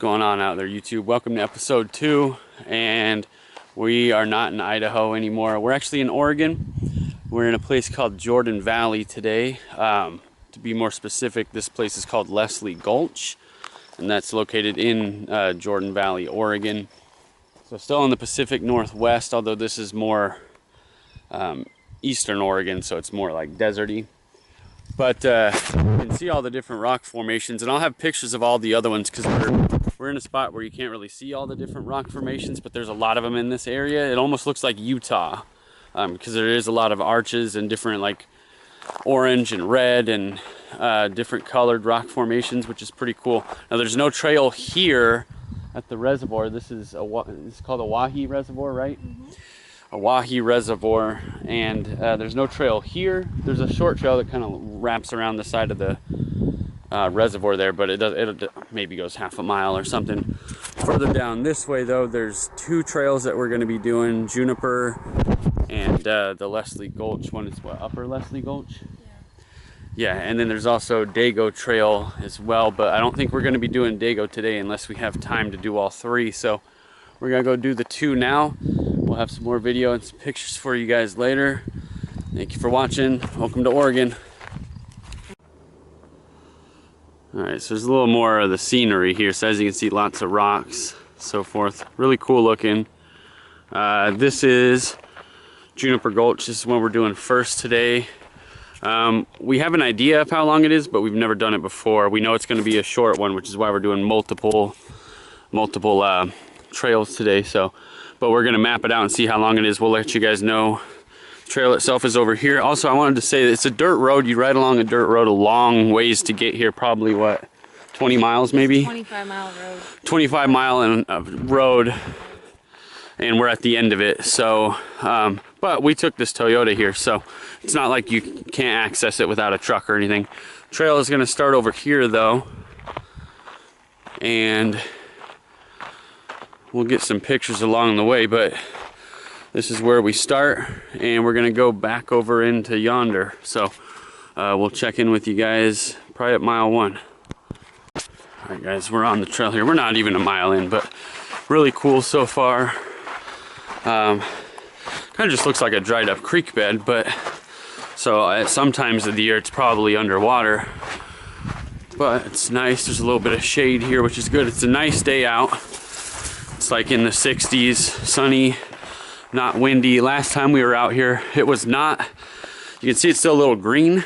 going on out there, YouTube? Welcome to episode 2, and we are not in Idaho anymore. We're actually in Oregon. We're in a place called Jordan Valley today. To be more specific, this place is called Leslie Gulch, and that's located in Jordan Valley, Oregon. So still in the Pacific Northwest, although this is more eastern Oregon, so it's more like deserty. But you can see all the different rock formations, and I'll have pictures of all the other ones because we're in a spot where you can't really see all the different rock formations, but there's a lot of them in this area. It almost looks like Utah because there is a lot of arches and different like orange and red and different colored rock formations, which is pretty cool. Now there's no trail here at the reservoir. This is called a Wahi Reservoir, right? Mm-hmm. A Wahi Reservoir, and there's no trail here. There's a short trail that kind of wraps around the side of the reservoir there, but it maybe goes half a mile or something. Further down this way though, there's 2 trails that we're going to be doing, Juniper and the Leslie Gulch one. Is what, Upper Leslie Gulch? Yeah, and then there's also Dago Trail as well, but I don't think we're going to be doing Dago today unless we have time to do all 3. So we're going to go do the 2 now. We'll have some more video and some pictures for you guys later. Thank you for watching. Welcome to Oregon. Alright, so there's a little more of the scenery here. So as you can see, lots of rocks, so forth. Really cool looking. This is Juniper Gulch. This is what we're doing first today. We have an idea of how long it is, but we've never done it before. We know it's going to be a short one, which is why we're doing multiple trails today. But we're going to map it out and see how long it is. We'll let you guys know. The trail itself is over here. Also, I wanted to say that it's a dirt road. You ride along a dirt road a long ways to get here. Probably, what, 20 miles maybe? 25-mile road. 25-mile road. And we're at the end of it. So, but we took this Toyota here. So it's not like you can't access it without a truck or anything. Trail is going to start over here though. And we'll get some pictures along the way, but this is where we start, and we're gonna go back over into yonder. So we'll check in with you guys probably at mile 1. All right, guys, we're on the trail here. We're not even a mile in, but really cool so far. Kind of just looks like a dried up creek bed, but so at some times of the year it's probably underwater. But it's nice. There's a little bit of shade here, which is good. It's a nice day out. It's like in the 60s, sunny, not windy. Last time we were out here, it was not, you can see it's still a little green. It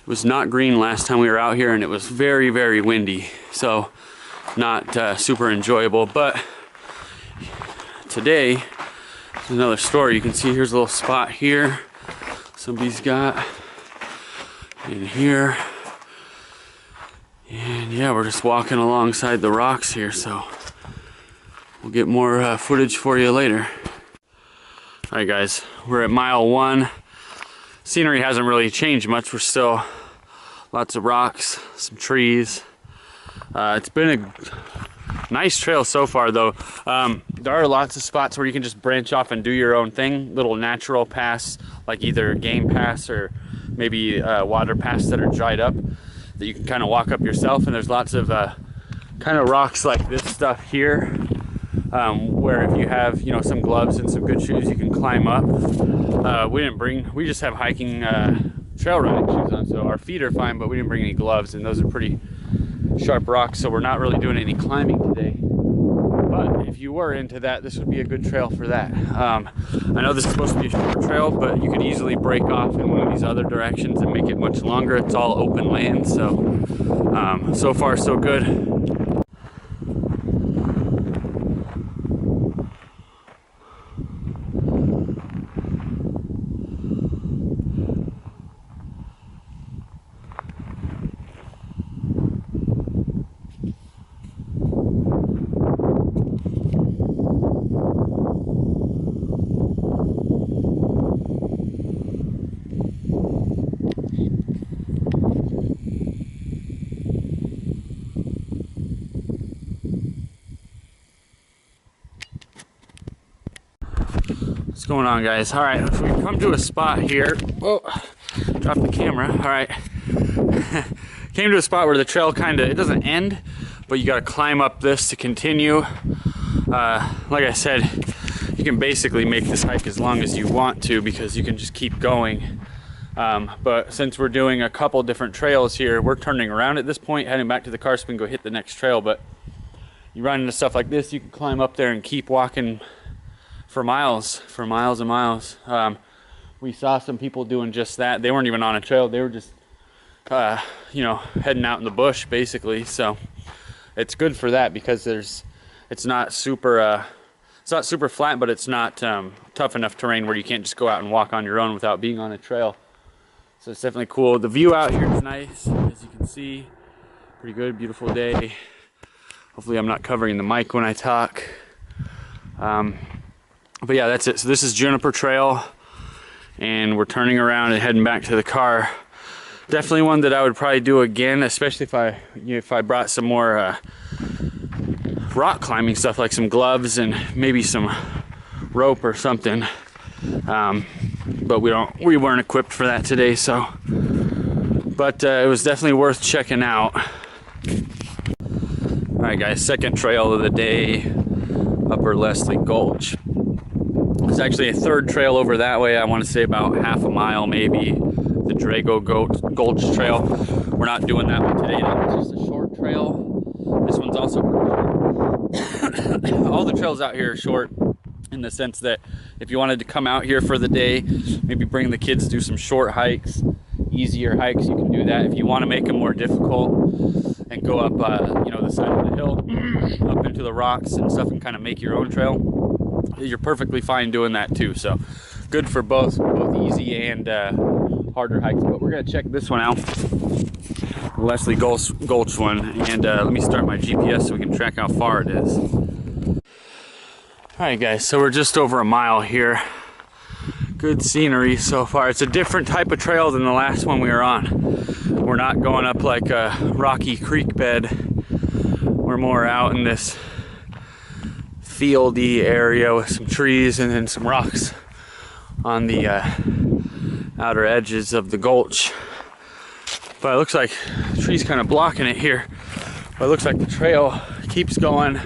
was not green last time we were out here, and it was very, very windy. So not super enjoyable, but today, there's another story. You can see here's a little spot here. Somebody's got in here. And yeah, we're just walking alongside the rocks here, so we'll get more footage for you later. Alright guys, we're at mile 1. Scenery hasn't really changed much. We're still lots of rocks, some trees. It's been a nice trail so far though. There are lots of spots where you can just branch off and do your own thing. Little natural paths, like either game paths or maybe water paths that are dried up that you can kind of walk up yourself. And there's lots of kind of rocks like this stuff here. Where if you have, you know, some gloves and some good shoes, you can climb up. We just have hiking trail running shoes on, so our feet are fine, but we didn't bring any gloves, and those are pretty sharp rocks, so we're not really doing any climbing today. But if you were into that, this would be a good trail for that. I know this is supposed to be a short trail, but you could easily break off in one of these other directions and make it much longer. It's all open land, so so far so good. What's going on, guys? All right, if we come to a spot here, whoa, drop the camera. All right, came to a spot where the trail it doesn't end, but you got to climb up this to continue. Like I said, you can basically make this hike as long as you want to because you can just keep going. But since we're doing a couple different trails here, we're turning around at this point, heading back to the car so we can go hit the next trail. But you run into stuff like this, you can climb up there and keep walking for miles and miles. We saw some people doing just that. They weren't even on a trail. They were just, you know, heading out in the bush basically. So it's good for that because it's not super flat, but it's not tough enough terrain where you can't just go out and walk on your own without being on a trail. So it's definitely cool. The view out here is nice, as you can see. Pretty good, beautiful day. Hopefully I'm not covering the mic when I talk. But yeah, that's it. So this is Juniper Trail, and we're turning around and heading back to the car. Definitely one that I would probably do again, especially if I brought some more rock climbing stuff, like some gloves and maybe some rope or something. But we weren't equipped for that today, so. But it was definitely worth checking out. All right, guys, second trail of the day, Upper Leslie Gulch. There's actually a third trail over that way. I want to say about half a mile, maybe. The Drago Gulch Trail. We're not doing that one today. That one's just a short trail. This one's also pretty short. All the trails out here are short in the sense that if you wanted to come out here for the day, maybe bring the kids, do some short hikes, easier hikes, you can do that. If you want to make them more difficult and go up, you know, the side of the hill, up into the rocks and stuff, and kind of make your own trail, you're perfectly fine doing that too. So good for both easy and harder hikes. But we're gonna check this one out, Leslie Gulch one, and let me start my GPS so we can track how far it is. All right, guys, so we're just over a mile here. Good scenery so far. It's a different type of trail than the last one we were on. We're not going up like a rocky creek bed. We're more out in this fieldy area with some trees and then some rocks on the outer edges of the gulch. But it looks like the tree's kind of blocking it here. But it looks like the trail keeps going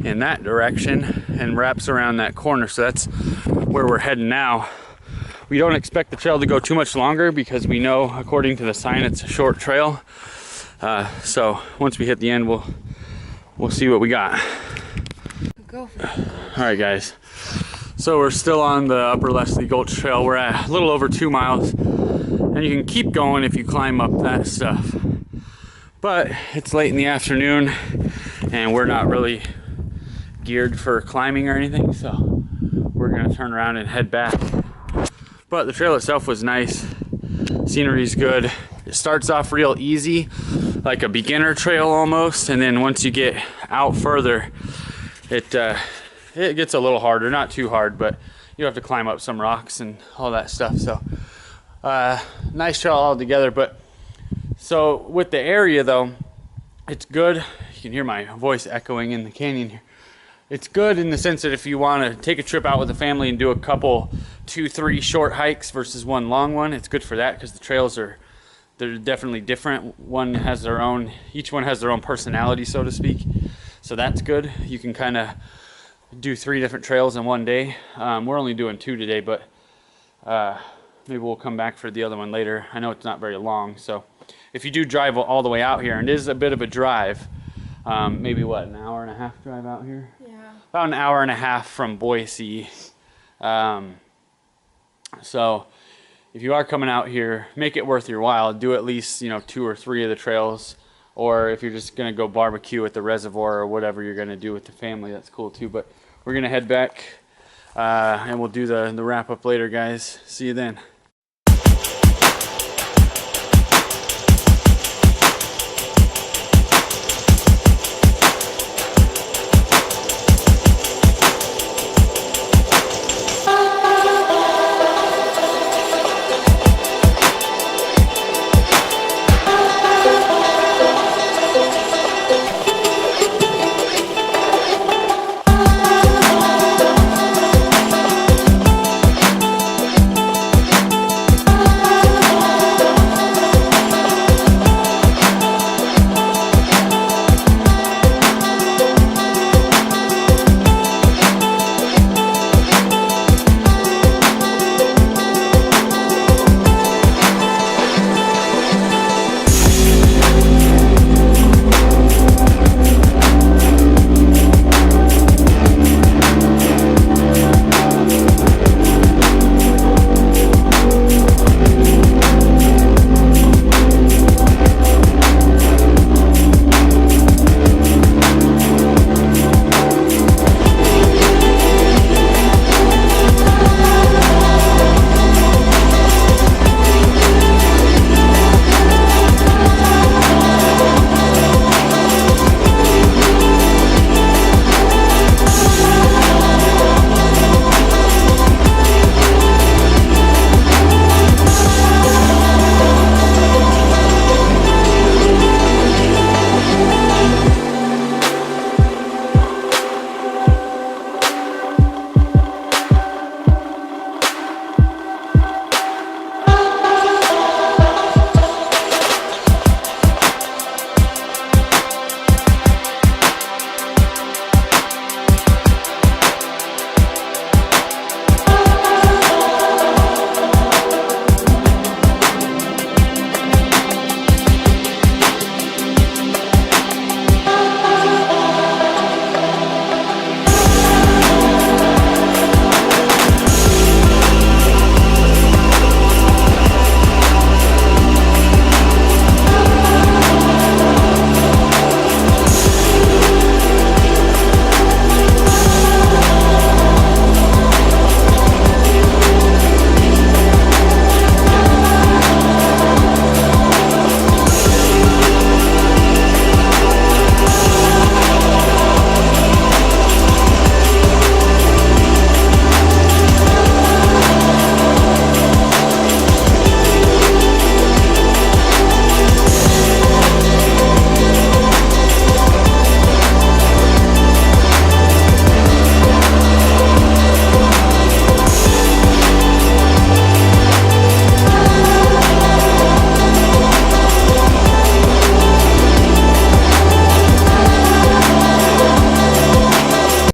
in that direction and wraps around that corner. So that's where we're heading now. We don't expect the trail to go too much longer because we know, according to the sign, it's a short trail. So once we hit the end, we'll see what we got. Go for it. All right, guys. So we're still on the Upper Leslie Gulch Trail. We're at a little over 2 miles, and you can keep going if you climb up that stuff. But it's late in the afternoon, and we're not really geared for climbing or anything, so we're gonna turn around and head back. But the trail itself was nice. Scenery's good. It starts off real easy, like a beginner trail almost, and then once you get out further, it gets a little harder. Not too hard, but you have to climb up some rocks and all that stuff. So nice trail altogether. But so with the area though, it's good. You can hear my voice echoing in the canyon here. It's good in the sense that if you want to take a trip out with the family and do a couple 2-3 short hikes versus one long one, it's good for that because the trails they're definitely different. Each one has their own personality, so to speak. So that's good. You can kind of do 3 different trails in one day. We're only doing 2 today, but maybe we'll come back for the other one later. I know it's not very long, so if you do drive all the way out here, and it is a bit of a drive, maybe what, an hour and a half drive out here? Yeah. About an hour and a half from Boise. So if you are coming out here, make it worth your while. Do at least 2 or 3 of the trails, or if you're just gonna go barbecue at the reservoir or whatever you're gonna do with the family, that's cool too. But we're gonna head back and we'll do the wrap up later, guys. See you then.